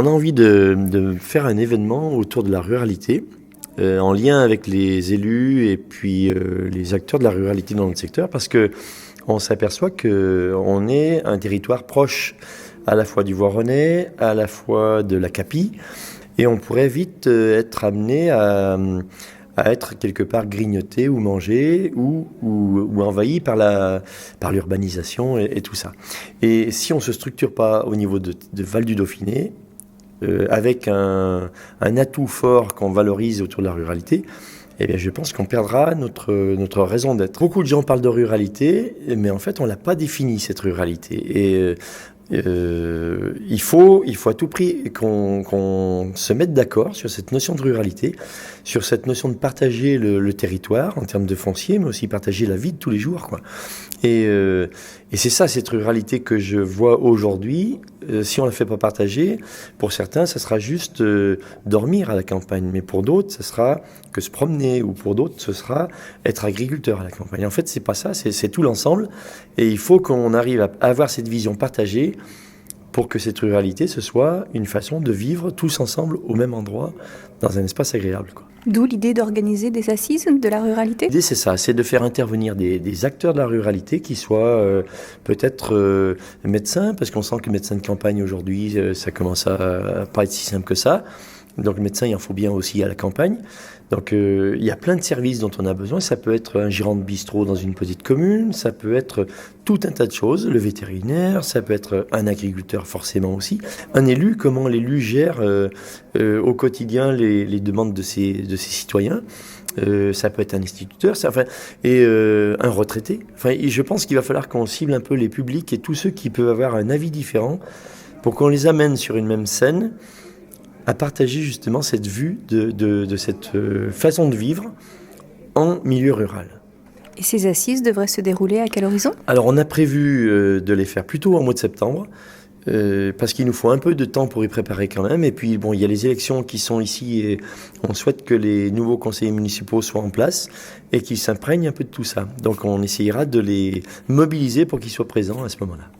On a envie de faire un événement autour de la ruralité, en lien avec les élus et puis les acteurs de la ruralité dans notre secteur, parce que on s'aperçoit qu'on est un territoire proche à la fois du Voironnais, à la fois de la Capie, et on pourrait vite être amené à être quelque part grignoté ou mangé ou envahi par l'urbanisation et tout ça. Et si on ne se structure pas au niveau de Val du Dauphiné, avec un atout fort qu'on valorise autour de la ruralité, eh bien, je pense qu'on perdra notre raison d'être. Beaucoup de gens parlent de ruralité, mais en fait, on ne l'a pas définie, cette ruralité. Et il faut à tout prix qu'on se mette d'accord sur cette notion de ruralité, sur cette notion de partager le territoire en termes de foncier, mais aussi partager la vie de tous les jours, quoi. Et c'est ça, cette ruralité que je vois aujourd'hui. Si on ne la fait pas partager, pour certains, ça sera juste dormir à la campagne. Mais pour d'autres, ça sera que se promener. Ou pour d'autres, ce sera être agriculteur à la campagne. En fait, c'est pas ça, c'est tout l'ensemble. Et il faut qu'on arrive à avoir cette vision partagée pour que cette ruralité, ce soit une façon de vivre tous ensemble au même endroit, dans un espace agréable, quoi. D'où l'idée d'organiser des assises de la ruralité. L'idée, c'est ça, c'est de faire intervenir des acteurs de la ruralité qui soient peut-être médecins, parce qu'on sent que médecin de campagne aujourd'hui, ça commence à pas être si simple que ça. Donc le médecin, il en faut bien aussi à la campagne. Donc il y a plein de services dont on a besoin. Ça peut être un gérant de bistrot dans une petite commune, ça peut être tout un tas de choses, le vétérinaire, ça peut être un agriculteur forcément aussi. Un élu, comment l'élu gère au quotidien les demandes de ses citoyens. Ça peut être un instituteur, un retraité. Enfin, je pense qu'il va falloir qu'on cible un peu les publics et tous ceux qui peuvent avoir un avis différent pour qu'on les amène sur une même scène à partager justement cette vue de cette façon de vivre en milieu rural. Et ces assises devraient se dérouler à quel horizon ? Alors on a prévu de les faire plutôt au mois de septembre, parce qu'il nous faut un peu de temps pour y préparer quand même. Et puis bon, il y a les élections qui sont ici et on souhaite que les nouveaux conseillers municipaux soient en place et qu'ils s'imprègnent un peu de tout ça. Donc on essayera de les mobiliser pour qu'ils soient présents à ce moment-là.